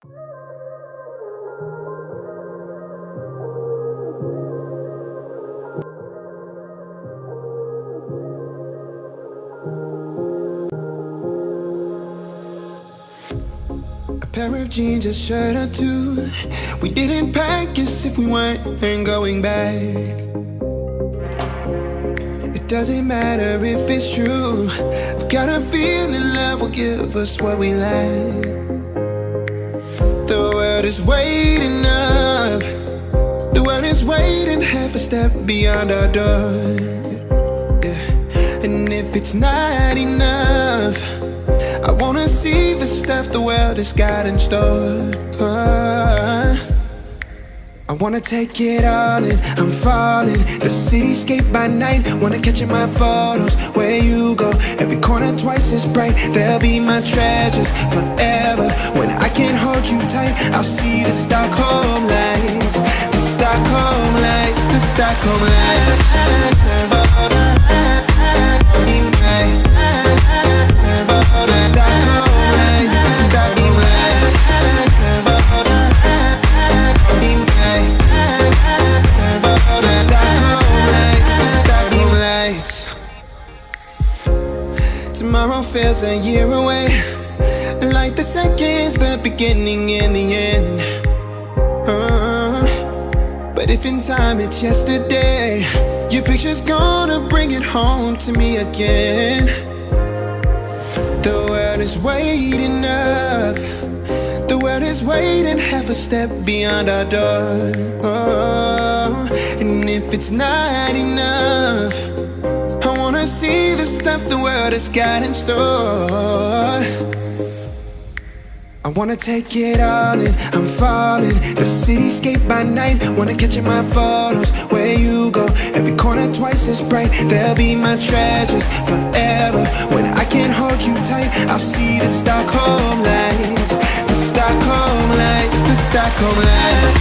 A pair of jeans, a shirt or two. We didn't pack as if we weren't going back. It doesn't matter if it's true. I've got a feeling love will give us what we lack. The world is waiting up. The world is waiting half a step beyond our door. Yeah. And if it's not enough, I wanna see the stuff the world has got in store. I wanna take it all in, I'm falling. The cityscape by night, wanna catch in my photos. Where you go, every corner twice as bright. They'll be my treasures forever. When I can't hold you tight, I'll see the Stockholm lights. The Stockholm lights, the Stockholm lights. Tomorrow feels a year away, like the seconds, the beginning and the end. But if in time it's yesterday, your picture's gonna bring it home to me again. The world is waiting up. The world is waiting half a step beyond our door. And if it's not enough, I wanna see the stuff the world has got in store. I wanna take it all in, I'm falling. The cityscape by night, wanna catch in my photos. Where you go, every corner twice as bright. They'll be my treasures forever. When I can't hold you tight, I'll see the Stockholm lights. The Stockholm lights, the Stockholm lights.